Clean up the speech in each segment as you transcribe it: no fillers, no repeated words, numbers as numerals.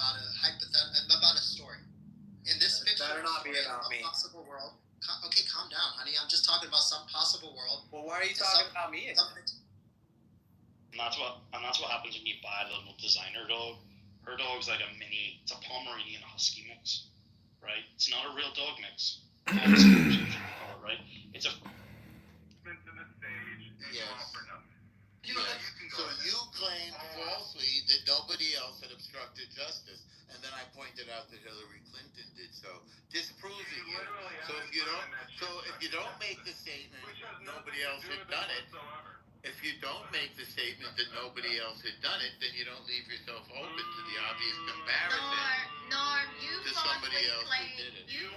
about a hypothetical, about a story. In this fictional possible world. Okay, calm down, honey. I'm just talking about some possible world. Well, why are you talking about me? And that's what happens when you buy the little designer dog. Her dog's like it's a Pomeranian Husky mix, right? It's not a real dog mix. Right? It's a. Yes. So you claimed falsely that nobody else had obstructed justice, and then I pointed out that Hillary Clinton did so, disproving you. So if you don't make the statement nobody else had done it, then you don't leave yourself open to the obvious comparison. Norm, you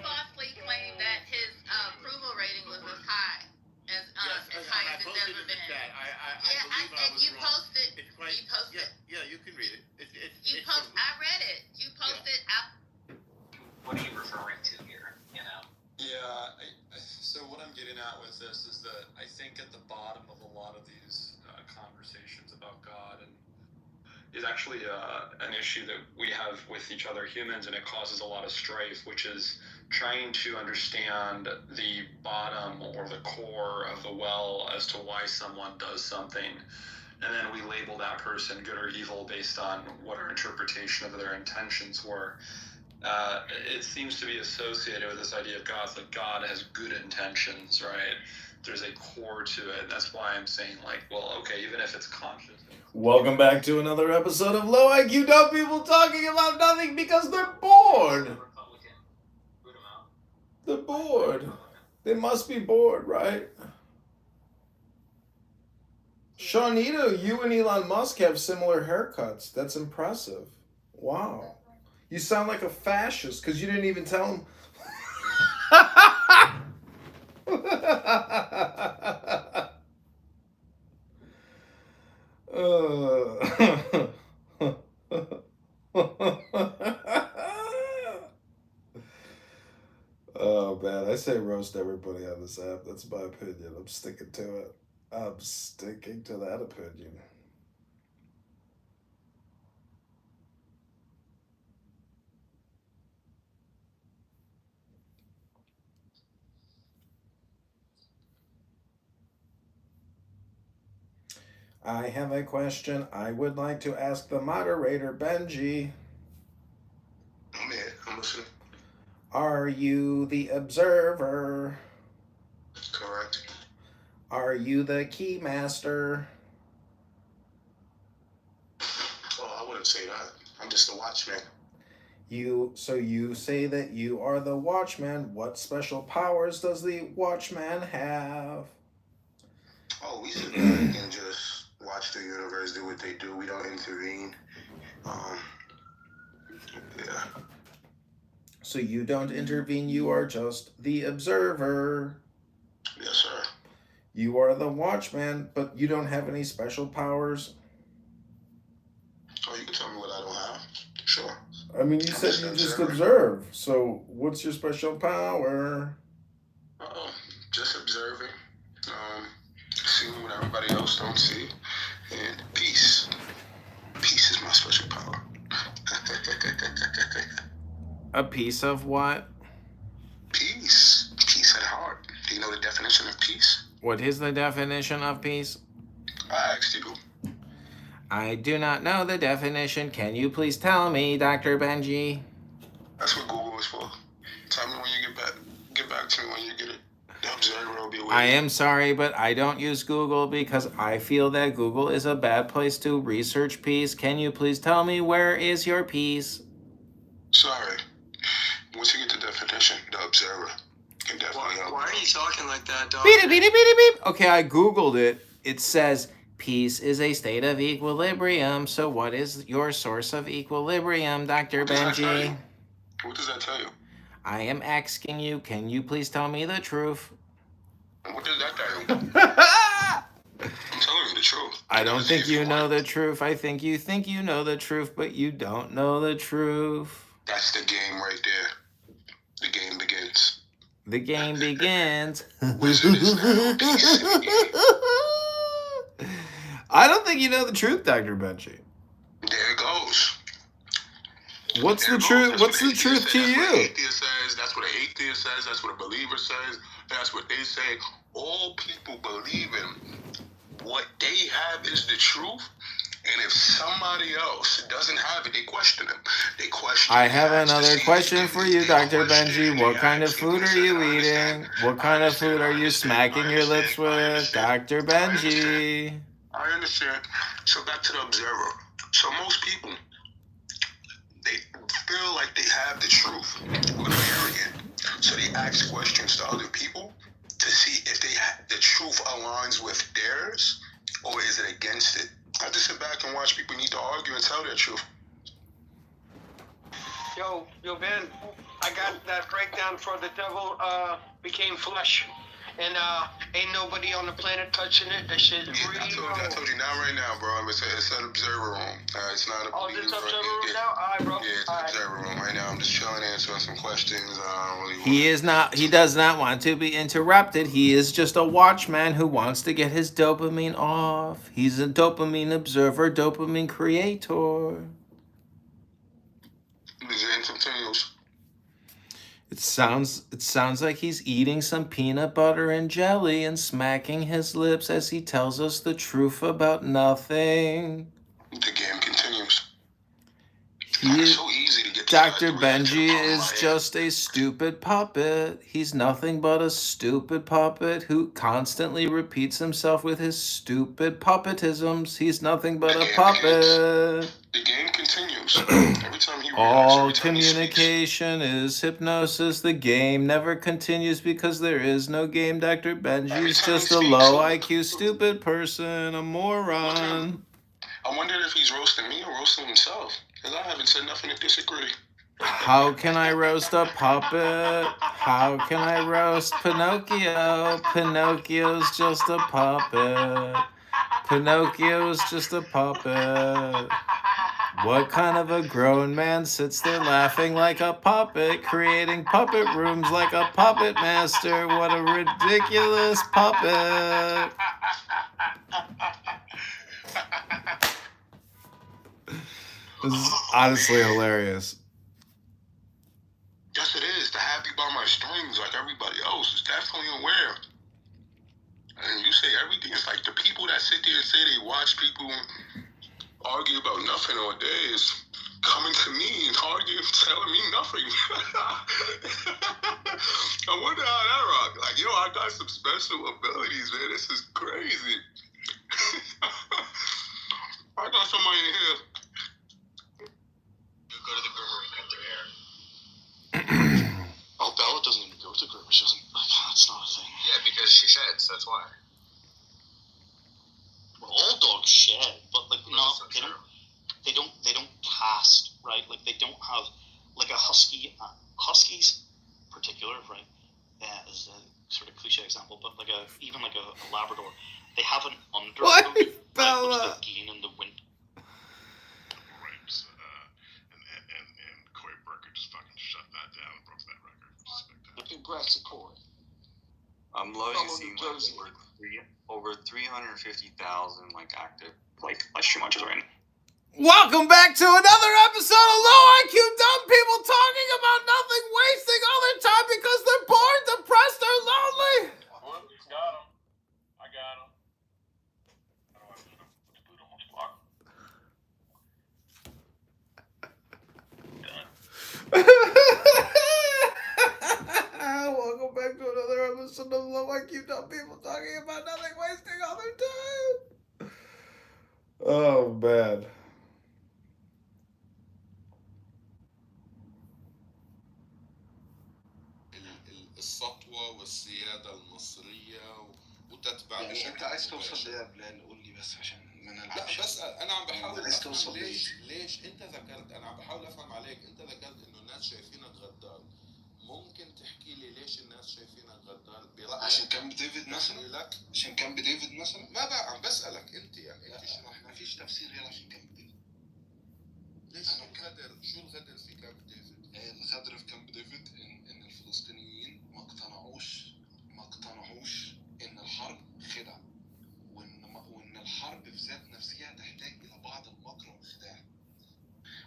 falsely claimed that his approval rating was as high as high as it's ever been. You posted. Yeah, you can read it. I read it. You posted out. What are you referring to here? Yeah. So what I'm getting at with this is that I think at the bottom of a lot of these conversations about God is actually an issue that we have with each other humans, and it causes a lot of strife, which is trying to understand the bottom or the core of the well as to why someone does something. And then we label that person good or evil based on what our interpretation of their intentions were. It seems to be associated with this idea of God. It's like God has good intentions, right? There's a core to it. That's why I'm saying, well, okay, even if it's conscious. Welcome back to another episode of Low IQ Dumb People talking about nothing because they're bored. They're bored. They must be bored, right? Shawnita, you and Elon Musk have similar haircuts. That's impressive. Wow. You sound like a fascist because you didn't even tell him. Oh man, I say roast everybody on this app. That's my opinion. I'm sticking to it. I'm sticking to that opinion. I have a question I would like to ask the moderator, Benji. I'm here. I'm listening. Are you the observer? Correct. Are you the key master? Well, I wouldn't say that. I'm just a watchman. So you say that you are the watchman. What special powers does the watchman have? Oh, we sit back and just watch the universe do what they do. We don't intervene. Yeah. So you don't intervene. You are just the observer. Yes, sir. You are the watchman, but you don't have any special powers. Oh, you can tell me what I don't have. Sure. I mean, you said you just observe. So what's your special power? Just observing. Seeing what everybody else don't see. And peace. Peace is my special power. A piece of what? Peace. Peace at heart. Do you know the definition of peace? What is the definition of peace? I asked you. I do not know the definition. Can you please tell me, Dr. Benji? That's what Google is for. Tell me when you get back to me when you get it. The observer will be waiting. I am sorry, but I don't use Google because I feel that Google is a bad place to research peace. Can you please tell me where is your peace? Sorry. Once you get the definition, the observer can definitely help. Why are you talking like that, dog? Beep, beep, beep, beep, beep. Okay, I Googled it. It says peace is a state of equilibrium. So what is your source of equilibrium, Dr. Benji? What does that tell you? I am asking you, can you please tell me the truth? What does that tell you? I'm telling you the truth. I don't think you know the truth. I think you know the truth, but you don't know the truth. That's the game right there. The game begins. The game begins. Wizard is now peace in the game. I don't think you know the truth, Dr. Benji. There it goes. What's the And, bro, truth? that's What's what the truth to That's what an you? atheist says. That's what an atheist says. That's what a believer says. That's what they say. All people believe in what they have is the truth. And if somebody else doesn't have it, they question them. They question. I have another question for you, Dr. Benji. What kind of food are you eating? What kind of food are you smacking your lips with, Dr. Benji? I understand. So back to the observer. So most people, they feel like they have the truth, but they're arrogant. So they ask questions to other people to see if the truth aligns with theirs or is it against it. I just sit back and watch people need to argue and tell their truth. Yo, Ben, I got that breakdown for the devil became flesh. And ain't nobody on the planet touching it. That shit is real. I told you, not right now, bro. It's an observer room. It's not a this observer room now? All right, bro. Yeah, it's an observer room right now. I'm just chilling, answering some questions. He does not want to be interrupted. He is just a watchman who wants to get his dopamine off. He's a dopamine observer, dopamine creator. It continues. It sounds like he's eating some peanut butter and jelly and smacking his lips as he tells us the truth about nothing. The game continues. It's so easy to get Dr. Benji is just a stupid puppet. He's nothing but a stupid puppet who constantly repeats himself with his stupid puppetisms. He's nothing but a puppet. The game continues. Every time he All communication is hypnosis. The game never continues because there is no game. Dr. Benji's just a low IQ stupid person, a moron. I wonder if he's roasting me or roasting himself. Because I haven't said nothing to disagree. How can I roast a puppet? How can I roast Pinocchio? Pinocchio's just a puppet. Pinocchio's just a puppet. What kind of a grown man sits there laughing like a puppet, creating puppet rooms like a puppet master? What a ridiculous puppet. This is honestly hilarious. Yes, it is. To have you by my strings like everybody else is definitely aware. And you say everything. It's like the people that sit there and say they watch people argue about nothing all day is coming to me and arguing, telling me nothing. I wonder how that rock. Like, yo, I got some special abilities, man. This is crazy. I got somebody in here. You go to the groomer and cut their hair. Oh, Bella doesn't even go to groomer. She doesn't. Like, that's not a thing. Yeah, because she sheds. That's why. Well, all dogs shed, but like they don't cast, right? Like they don't have like a husky. Huskies, particular, right? Is a sort of cliche example, but like even a Labrador, they have an undercoat, Why, right, Bella? which they gain in the winter. Rapes, and Cory Burke just fucking shut that down and broke that record. Congrats to Cory. I'm loving seeing like over 350,000 like active like live stream watchers right now. Welcome back to another episode of Low IQ Dumb People talking about nothing, wasting all their time because they're bored, depressed, or lonely. Got him. I got him. How do I put him? Put him on block. Welcome back to another episode of Low IQ Dumb People talking about nothing, wasting all their time. Oh, man. السطوة والسيادة المصرية وتتبع يعني انت عايز توصل ليه يا بلال؟ قول لي بس عشان ما نلعبش. لا بسأل انا عم بحاول عايز افهم توصل ليش انت ذكرت، انا عم بحاول افهم عليك، انت ذكرت انه الناس شايفينك غدار. ممكن تحكي لي ليش الناس شايفينك غدار برأيك؟ عشان كان بديفيد مثلا؟ عشان كان بديفيد مثلا؟ ما بقى عم بسألك انت، يعني انت اشرح. ما فيش تفسير غير عشان كان بديفيد. ليش الغدر؟ شو الغدر في كامب ديفيد؟ الغدر في كامب ديفيد ان الفلسطينيين ما اقتنعوش ان الحرب خدعة، وان الحرب في ذات نفسها تحتاج الى بعض المكر والخداع،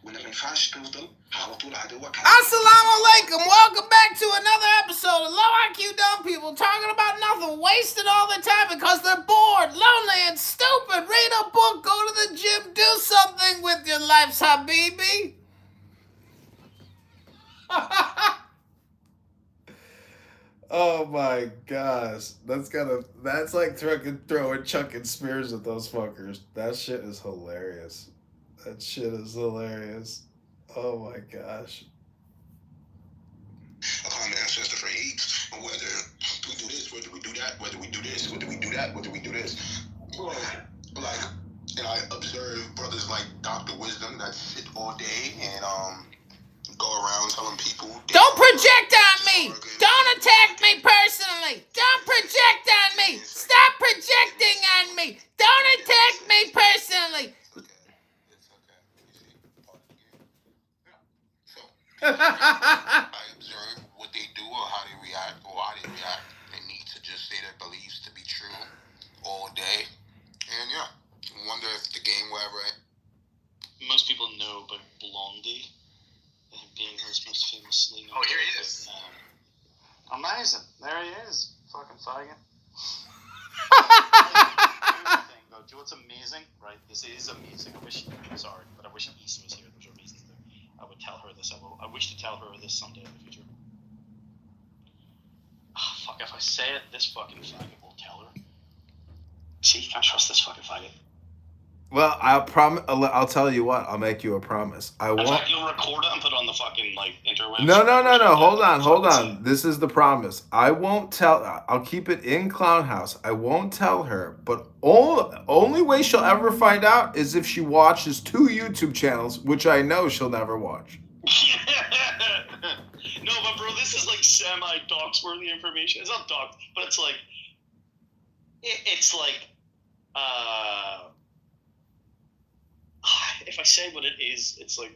وان ينفعش تفضل على طول عدوك. Assalamu alaikum. Welcome back to another episode of Low IQ Dumb People talking about nothing, wasted all the time because they're bored, lonely, and stupid. Read a book, go to the gym, do something with your lives, habibi. Oh my gosh. That's like throwing chucking spears at those fuckers. That shit is hilarious. That shit is hilarious. Oh my gosh. A common ancestor for AIDS, whether we do this, whether we do that, whether we do this, whether we do that, whether we do this. Like, and I observe brothers like Dr. Wisdom that sit all day and go around telling people. Don't project on me! Don't attack me personally! Don't project on me! Stop projecting on me! Don't attack me personally! I observe what they do or how they react or why they react. They need to just say their beliefs to be true all day. And yeah, wonder if the game will ever end. Most people know about Blondie being his most famously known. Oh, here he is. Amazing. There he is. Fucking faggot. Do you know what's amazing? Right, this is amazing. I wish Issa was here. There's a reason there. I would tell her this. I wish to tell her this someday in the future. Fuck, if I say it, this fucking faggot will tell her. See, you can't trust this fucking faggot. Well, I'll tell you what. I'll make you a promise. I won't. In fact, you'll record it and put it on the fucking interwebs. No. Hold on. This is the promise. I won't tell. I'll keep it in Clown House. I won't tell her. But only way she'll ever find out is if she watches 2 YouTube channels, which I know she'll never watch. No, but bro, this is like semi-docs worthy information. It's not docs, but it's like, if I say what it is, it's like,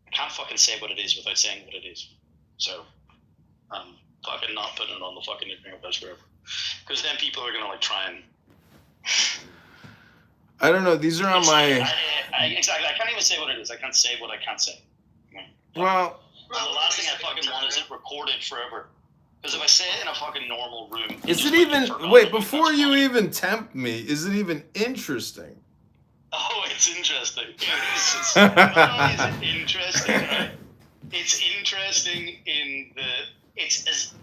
I can't fucking say what it is without saying what it is. So, I'm fucking not putting it on the fucking internet forever. Because then people are gonna like try and... I don't know, these are on my... Exactly, I can't even say what it is. I can't say what I can't say. Well... the last thing I fucking want is it recorded forever. Because if I say it in a fucking normal room... Is it even... Wait, before you even tempt me, is it even interesting? Oh, it's interesting. It's not only is it interesting, right? It's interesting in the...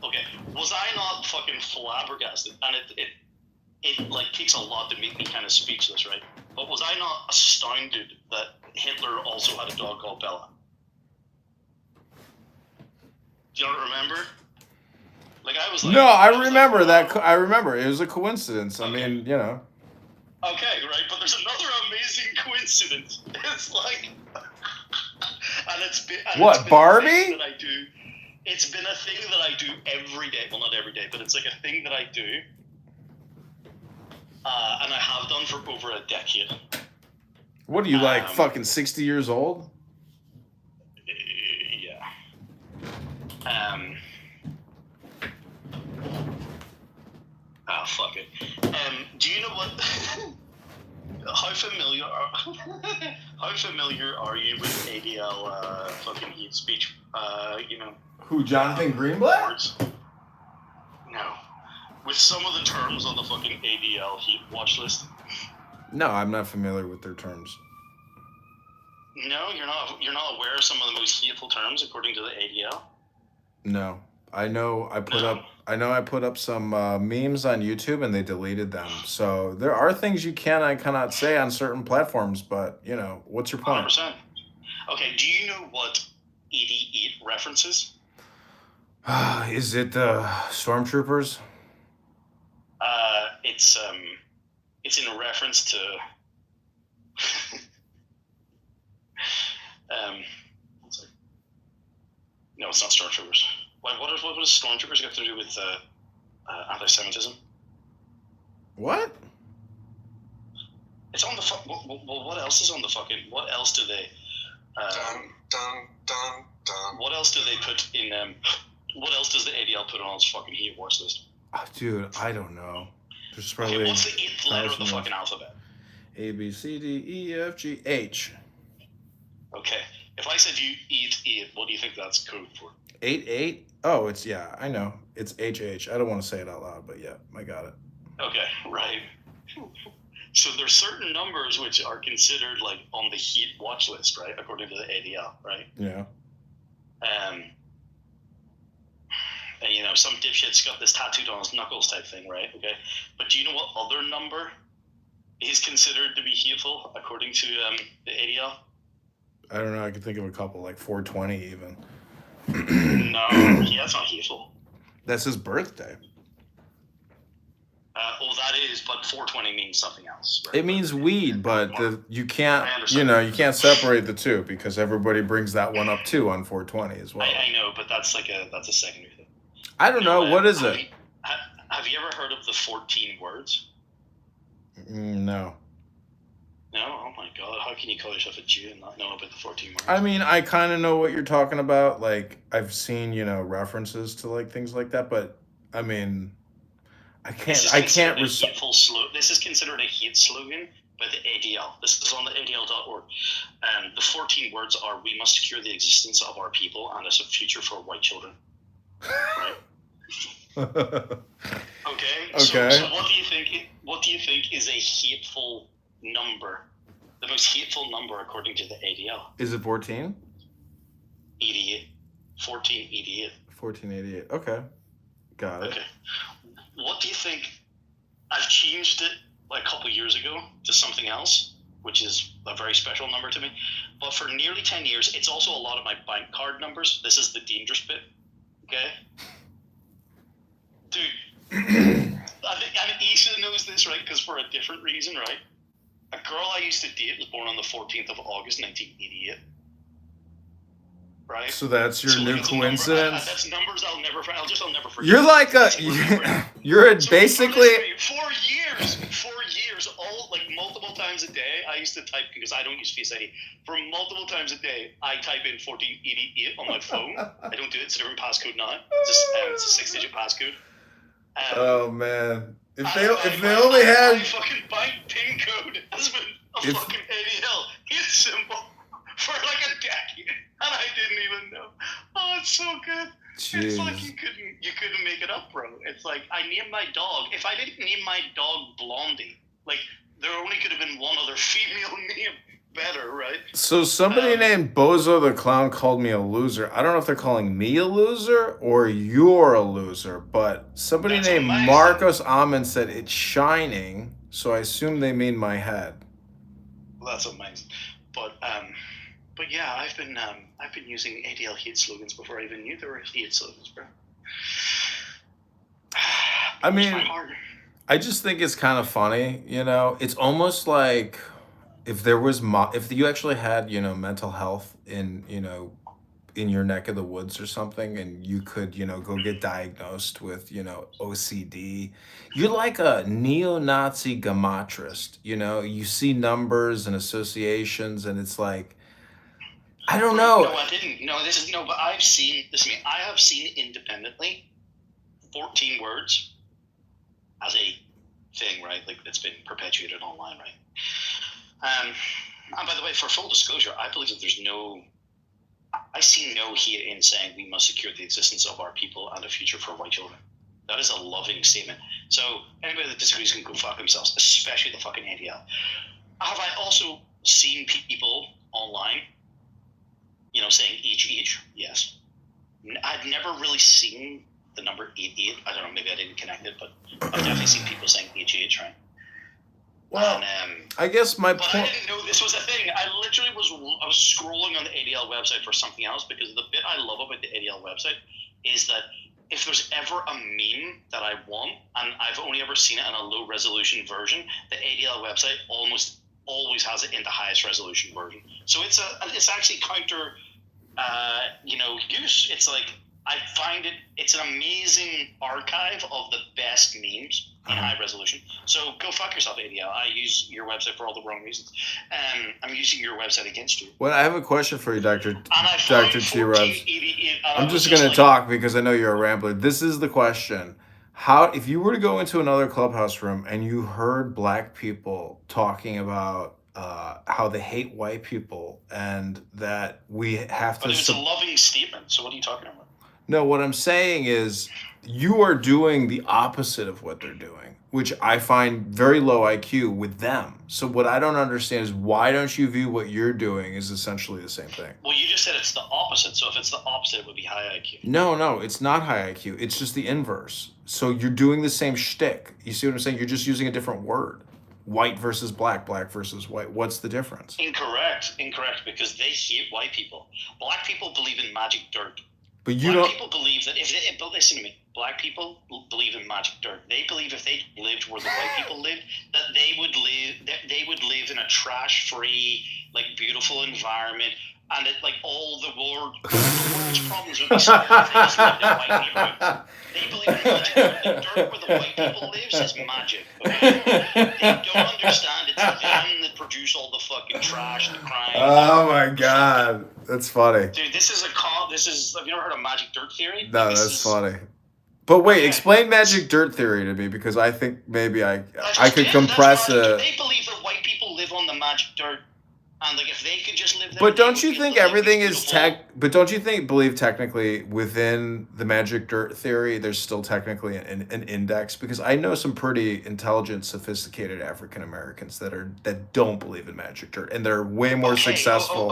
Okay, was I not fucking flabbergasted? And it like takes a lot to make me kind of speechless, right? But was I not astounded that Hitler also had a dog called Bella? Do you not remember? Like, I was like... No, I remember that. I remember. It was a coincidence. Okay. I mean, you know. Okay, right, but there's another amazing coincidence. It's like, and it's been Barbie? That I do. It's been a thing that I do every day. Well, not every day, but it's like a thing that I do, and I have done for over a decade. What are you like, fucking 60 years old? Yeah. Oh, fuck it. Do you know what? How familiar are you with ADL fucking hate speech? You know. Who, Jonathan Greenblatt? Words? No. With some of the terms on the fucking ADL hate watch list. No, I'm not familiar with their terms. No, you're not aware of some of the most hateful terms according to the ADL? No. I know I put up some memes on YouTube and they deleted them. So there are things you can and cannot say on certain platforms, but, you know, what's your point? 100%. Okay, do you know what 88 references? Is it Stormtroopers? It's in reference to no, it's not Stormtroopers. What does Stormtroopers got to do with anti-Semitism? What? It's on the well, what else is on the fucking? What else do they? What else do they put in? What else does the ADL put on its fucking hate watch list? Dude, I don't know. There's probably. Okay, what's the 8th letter of the fucking alphabet? A B C D E F G H. Okay. If I said you eat, what do you think that's code for? 88? Oh, it's, yeah, I know. It's HH. I don't want to say it out loud, but yeah, I got it. Okay, right. So there's certain numbers which are considered like on the heat watch list, right? According to the ADL, right? Yeah. And you know, some dipshit's got this tattooed on his knuckles type thing, right? Okay. But do you know what other number is considered to be hateful according to the ADL? I don't know. I could think of a couple, like 420 even. No, yeah, that's not hateful. That's his birthday. Well, that is, but 420 means something else. Right? It means weed, but you can't, you can't separate the two because everybody brings that one up too on 420 as well. I know, but that's a secondary thing. I don't know. What is it? Have you ever heard of the 14 words? No. No? Oh my god, how can you call yourself a Jew and not know about the 14 words? I mean, I kind of know what you're talking about. Like, I've seen, references to, like, things like that, but, I mean, I can't This is considered a hate slogan by the ADL. This is on the ADL.org. The 14 words are, we must secure the existence of our people and as a future for white children. Right? Okay. So what do you think is a hateful number? The most hateful number according to the ADL. Is it 14? 88. 1488. 1488. Okay. Got it. Okay. What do you think? I've changed it like a couple of years ago to something else, which is a very special number to me. But for nearly 10 years, it's also a lot of my bank card numbers. This is the dangerous bit. Okay? Dude, I think Issa knows this, right? Because for a different reason, right? A girl I used to date was born on the 14th of August, 1988. Right? So that's your new coincidence? That's numbers I'll never forget. You're like you're basically... For years, all, like, multiple times a day, I used to type, because I don't use Face ID, for multiple times a day, I type in 1488 on my phone. I don't do it, it's a different passcode now. It's a 6-digit passcode. Oh, man. If they only had... My fucking bank PIN code has been a fucking ADL hit symbol for like a decade, and I didn't even know. Oh, it's so good. Jeez. It's like you couldn't make it up, bro. It's like, I named my dog. If I didn't name my dog Blondie, like, there only could have been one other female name better, right? So somebody named Bozo the Clown called me a loser. I don't know if they're calling me a loser or you're a loser, but somebody named Marcos Amen said it's shining, so I assume they mean my head. Well, that's amazing. But yeah, I've been using ADL hate slogans before I even knew there were hate slogans, bro. I mean, I just think it's kind of funny, It's almost like if you actually had, mental health in your neck of the woods or something, and you could, go get diagnosed with, OCD, you're like a neo-Nazi gematrist, you see numbers and associations, and it's like, I don't know. No, I didn't. No, but I've seen, I have seen independently 14 words as a thing, right? Like, it's been perpetuated online, right? And by the way, for full disclosure, I believe that I see no hate in saying we must secure the existence of our people and a future for white children. That is a loving statement. So anybody that disagrees can go fuck themselves, especially the fucking ADL. Have I also seen people online, saying each? Yes. I've never really seen the number 88. I don't know, maybe I didn't connect it, but I've definitely seen people saying each, right? Well, I guess my point... I didn't know this was a thing. I literally was scrolling on the ADL website for something else, because the bit I love about the ADL website is that if there's ever a meme that I want, and I've only ever seen it in a low resolution version, the ADL website almost always has it in the highest resolution version. So it's actually counter, use. It's like, I find it's an amazing archive of the best memes in high resolution. So go fuck yourself, ADL. I use your website for all the wrong reasons. I'm using your website against you. Well, I have a question for you, Dr. T-Rubs. I'm just going to talk because I know you're a rambler. This is the question. If you were to go into another clubhouse room and you heard black people talking about how they hate white people and that we have to. But it's a loving statement. So what are you talking about? No, what I'm saying is you are doing the opposite of what they're doing, which I find very low IQ with them. So what I don't understand is why don't you view what you're doing as essentially the same thing? Well, you just said it's the opposite. So if it's the opposite, it would be high IQ. No, it's not high IQ. It's just the inverse. So you're doing the same shtick. You see what I'm saying? You're just using a different word. White versus black, black versus white. What's the difference? Incorrect, because they hate white people. Black people believe in magic dirt. But you Black don't. people believe that but listen to me. Black people believe in magic dirt. They believe if they lived where the white people lived, that they would live in a trash-free, like beautiful environment, and that like all the world's problems would be solved if they just lived in white neighborhoods. They believe in magic dirt. The dirt where the white people lives is magic. Okay? They don't understand it's them that produce all the fucking trash, the crime. Oh my god, that's funny. Dude, this is have you ever heard of magic dirt theory? No, that's funny. But wait, explain magic dirt theory to me because I think maybe I could compress it. They believe that white people live on the magic dirt, and like if they could just live there. But don't you think everything is But don't you believe technically within the magic dirt theory, there's still technically an index? Because I know some pretty intelligent, sophisticated African Americans that don't believe in magic dirt, and they're way more successful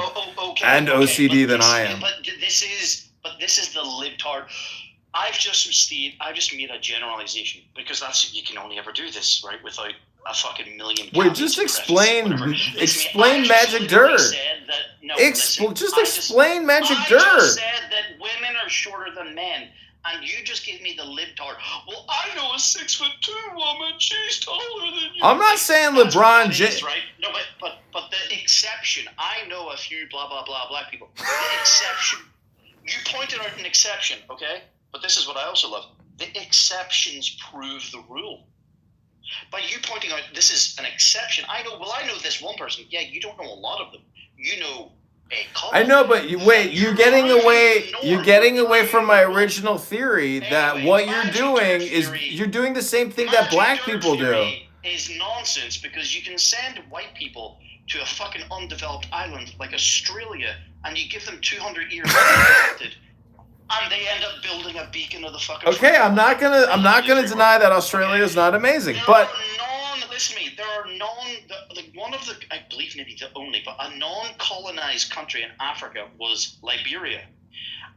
and OCD than I am. But this is the libtard. I've just made a generalization because that's you can only ever do this right without a fucking million. Wait, just explain magic dirt. Explain magic dirt. I just said that women are shorter than men, and you just gave me the libtard. Well, I know a 6'2" woman. She's taller than you. I'm not saying LeBron James. Right? No, but the exception. I know a few blah blah blah black people. The exception. You pointed out an exception, okay? But this is what I also love. The exceptions prove the rule. By you pointing out this is an exception, I know this one person. Yeah, you don't know a lot of them. You know a couple. I know, but you're getting away from my original theory that what you're doing is you're doing the same thing that black people do. Is nonsense because you can send white people to a fucking undeveloped island like Australia and you give them 200 years and they end up building a beacon of the fucking. Okay, I'm not gonna deny that Australia is not amazing, but listen to me. There are one of the I believe maybe the only, but a non-colonized country in Africa was Liberia,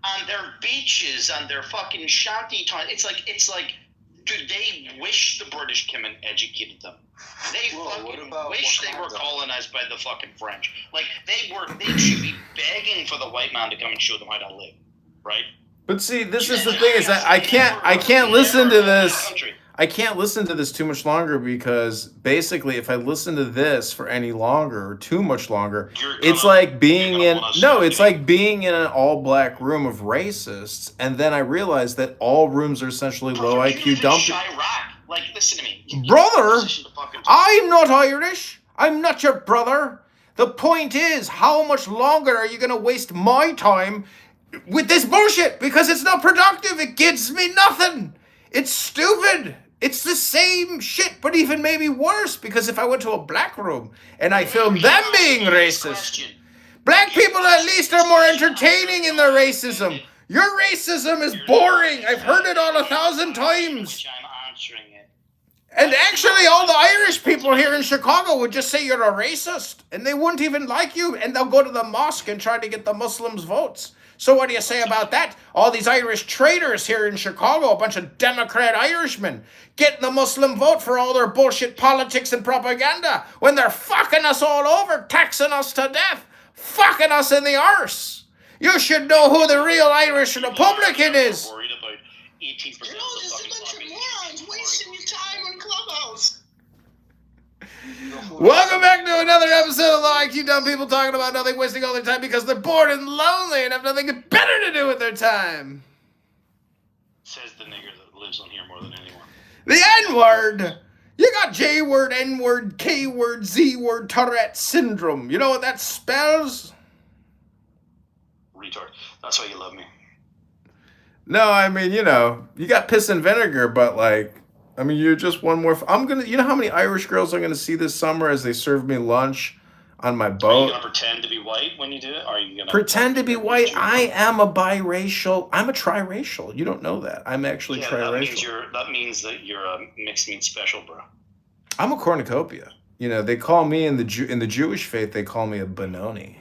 and their beaches and their fucking shanty town. It's like, dude, they wish the British came and educated them. They wish they were colonized by the fucking French. Like they should be begging for the white man to come and show them how to live, right? But see, this is the thing is that I can't listen to this. I can't listen to this too much longer because basically if I listen to this for any longer or too much longer, it's like being in an all black room of racists, and then I realize that all rooms are essentially low IQ dumping. Like, listen to me. Brother, I'm not Irish. I'm not your brother. The point is, how much longer are you going to waste my time with this bullshit? Because it's not productive. It gives me nothing. It's stupid. It's the same shit, but even maybe worse. Because if I went to a black room and I filmed them being racist, black people at least are more entertaining in their racism. Your racism is boring. I've heard it all 1,000 times. And actually, all the Irish people here in Chicago would just say you're a racist, and they wouldn't even like you, and they'll go to the mosque and try to get the Muslims' votes. So what do you say about that? All these Irish traitors here in Chicago, a bunch of Democrat Irishmen, getting the Muslim vote for all their bullshit politics and propaganda, when they're fucking us all over, taxing us to death, fucking us in the arse. You should know who the real Irish Republican is. There's a bunch of morons wasting your time on Clubhouse. Welcome back to another episode of Low IQ Dumb People talking about nothing, wasting all their time because they're bored and lonely and have nothing better to do with their time. Says the nigger that lives on here more than anyone. The N-word. You got J-word, N-word, K-word, Z-word, Tourette syndrome. You know what that spells? Retard. That's why you love me. No, I mean, you got piss and vinegar, but you're just one more. You know how many Irish girls I'm gonna see this summer as they serve me lunch on my Are you boat. gonna pretend to be white when you do it? Or are you gonna Pretend to be white? I am a biracial. I'm a triracial. You don't know that. I'm actually triracial. That means that you're a mixed meat special, bro. I'm a cornucopia. You know, they call me in the Jewish faith. They call me a Benoni.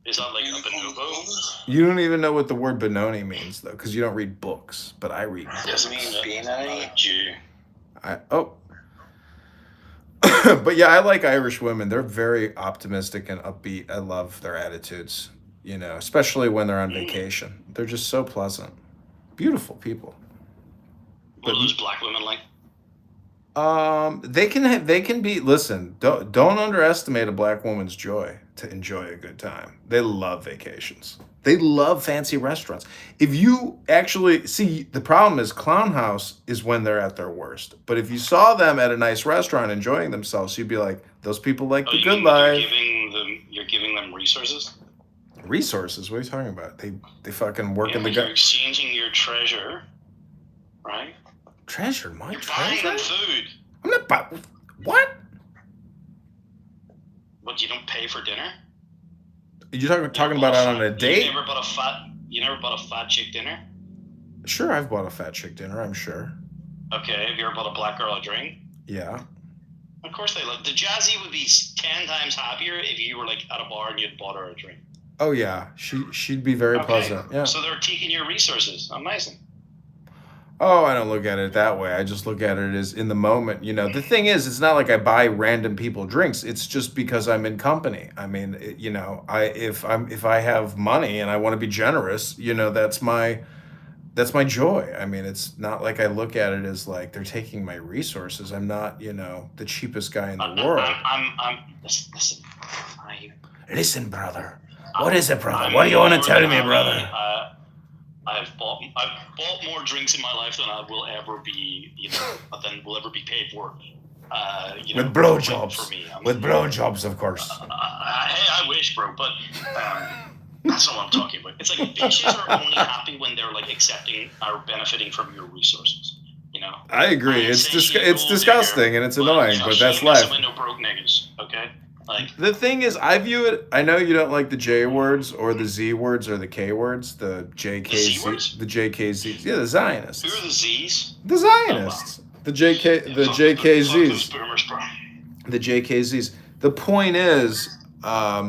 Is that like a bonobo? You don't even know what the word Benoni means, though, because you don't read books. But I read Does books. it mean a Jew? But yeah, I like Irish women. They're very optimistic and upbeat. I love their attitudes, you know, especially when they're on vacation. They're just so pleasant. Beautiful people. What are those black women like? They can be, listen, don't underestimate a black woman's joy to enjoy a good time. They love vacations. They love fancy restaurants. If you actually see, the problem is Clown House is when they're at their worst. But if you saw them at a nice restaurant enjoying themselves, you'd be like, those people like the good life. You're giving them resources? Resources? What are you talking about? They fucking work in the You're exchanging your treasure, right? Treasure? My You're treasure? buying them food. I'm not buying. What? What, you don't pay for dinner? You talking about it on a date? You never bought a fat chick dinner? Sure, I've bought a fat chick dinner, I'm sure. Okay, have you ever bought a black girl a drink? Yeah. Of course they love. The Jazzy would be 10 times happier if you were like at a bar and you'd bought her a drink. Oh yeah, she'd be very pleasant. Yeah. So they're taking your resources. Amazing. Oh, I don't look at it that way. I just look at it as in the moment. You know, the thing is, it's not like I buy random people drinks. It's just because I'm in company. I mean, you know, if I have money and I want to be generous, you know, that's my joy. I mean, it's not like I look at it as like they're taking my resources. I'm not, you know, the cheapest guy in the world. Listen, brother. What is it, brother? What do you want to tell me, brother? I've bought more drinks in my life than I will ever be, you know, than will ever be paid for. You know, with blowjobs. For me, with blowjobs, of course. Hey, I wish, bro, but that's not what I'm talking about. It's like bitches are only happy when they're like accepting or benefiting from your resources. You know. I agree. It's disgusting and it's annoying, but that's life. No broke niggas, okay? Like, the thing is, I view it. I know you don't like the J words or the Z words or the K words, the JKZ, the JKZs. Yeah, the Zionists. Who are the Z's? The Zionists. Oh, wow. The JKZs. The JKZs. The point is, I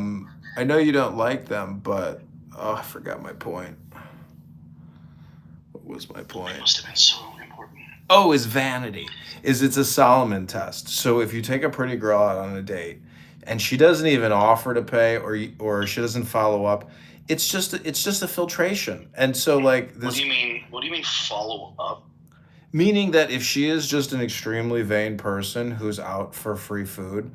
know you don't like them, but I forgot my point. What was my point? It must have been so important. Oh, is vanity. It's a Solomon test. So if you take a pretty girl out on a date and she doesn't even offer to pay or she doesn't follow up, it's just a filtration. And so like this. What do you mean follow up? Meaning that if she is just an extremely vain person who's out for free food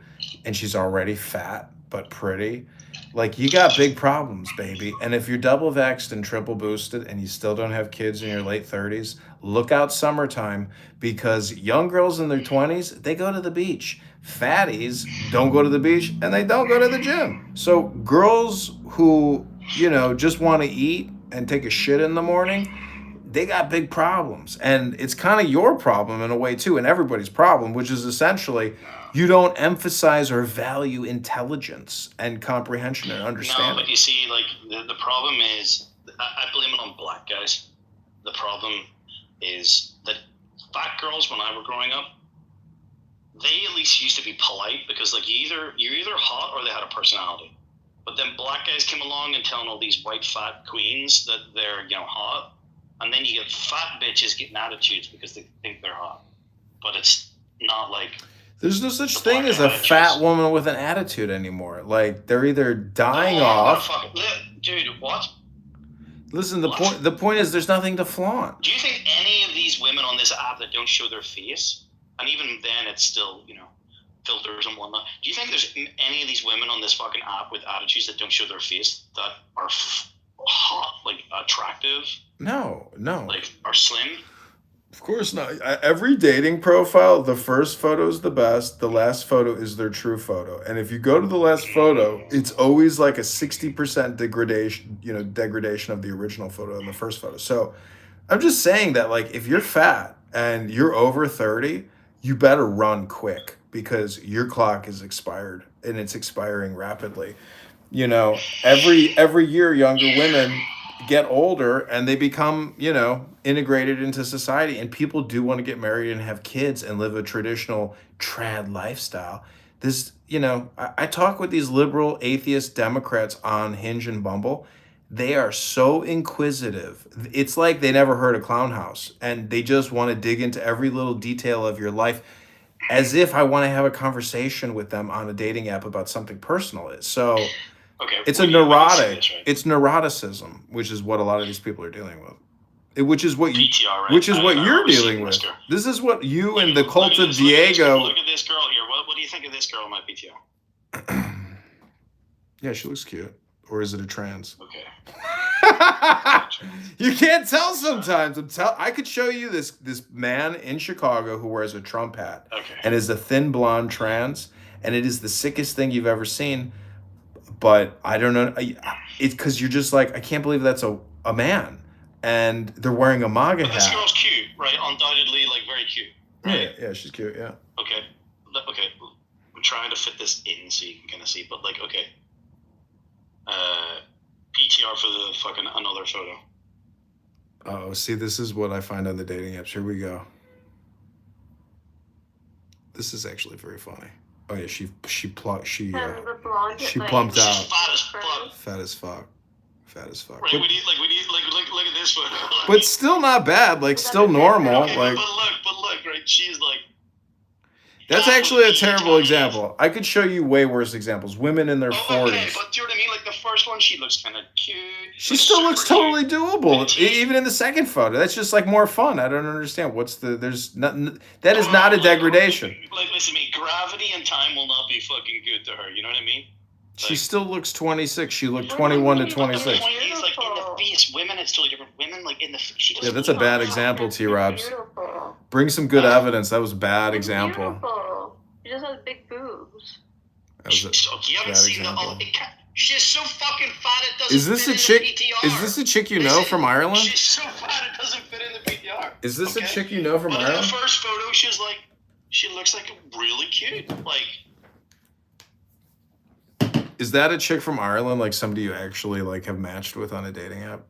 and she's already fat but pretty, like you got big problems, baby. And if you're double vaxxed and triple boosted and you still don't have kids in your late 30s, look out summertime, because young girls in their 20s, they go to the beach. Fatties don't go to the beach and they don't go to the gym. So girls who, you know, just want to eat and take a shit in the morning, they got big problems. And it's kind of your problem in a way too, and everybody's problem, which is essentially you don't emphasize or value intelligence and comprehension and understanding. No, but you see, like the problem is, I blame it on black guys. The problem is that fat girls, when I were growing up, they at least used to be polite, because like you're either hot or they had a personality. But then black guys came along and telling all these white fat queens that they're, you know, hot. And then you get fat bitches getting attitudes because they think they're hot. But it's not like... There's no such thing as a fat woman with an attitude anymore. Like, they're either dying off... Dude, what? Listen, the point is there's nothing to flaunt. Do you think any of these women on this app that don't show their face, and even then it's still, you know, filters and whatnot, do you think there's any of these women on this fucking app with attitudes that don't show their face that are hot, like attractive? No. Like, are slim? Of course not. Every dating profile, the first photo is the best. The last photo is their true photo. And if you go to the last photo, it's always like a 60% degradation of the original photo in the first photo. So I'm just saying that, like, if you're fat and you're over 30, you better run quick, because your clock is expired and it's expiring rapidly. You know, every year younger women get older and they become, you know, integrated into society, and people do want to get married and have kids and live a traditional trad lifestyle. This, you know, I talk with these liberal atheist Democrats on Hinge and Bumble. They are so inquisitive. It's like they never heard of Clown House, and they just want to dig into every little detail of your life, as if I want to have a conversation with them on a dating app about something personal. So Okay. it's a neurotic. It's neuroticism, which is what a lot of these people are dealing with. Which is what you, PTR, right? which is what you're dealing with. This is what you and the cult of Diego. Look at this girl here. What do you think of this girl in my PTR? Yeah, she looks cute. Or is it a trans? Okay. You can't tell sometimes. I could show you this man in Chicago who wears a Trump hat and is a thin blonde trans, and it is the sickest thing you've ever seen. But I don't know. It's because you're just like, I can't believe that's a man, and they're wearing a MAGA hat. This girl's cute, right? Undoubtedly, like very cute. Right? Yeah, she's cute. Yeah. Okay. I'm trying to fit this in so you can kind of see, but like, okay. PTR for the fucking another photo. Oh, see, this is what I find on the dating apps. Here we go. This is actually very funny. Oh yeah, she plumped out. She's fat as fuck. Fat as fuck. Right, but, we need look at this one. But still not bad. Like still normal. Okay, like. But look, right? She's like. That's actually a terrible example. I could show you way worse examples. Women in their 40s. Okay, but do you know what I mean? Like the first one, she looks kind of cute. She still looks totally doable. Even in the second photo, that's just like more fun. I don't understand. There's nothing. That is not a degradation. Like listen to me. Gravity and time will not be fucking good to her. You know what I mean? She still looks 26. She looked 21 to 26. The point is, like in the face, women, it's totally different. Women, like in the she doesn't. Yeah, that's a bad example, T-Robs. Bring some good evidence. That was a bad example. Beautiful. She just has big boobs. That was you haven't seen example. She's so fucking fat it doesn't Is this fit a chick? in the PTR. Is this a chick you know from Ireland? She's so fat it doesn't fit in the PTR. Is this a chick you know from But Ireland? in the first photo, she looks like really cute. Like. Is that a chick from Ireland, like somebody you actually like have matched with on a dating app?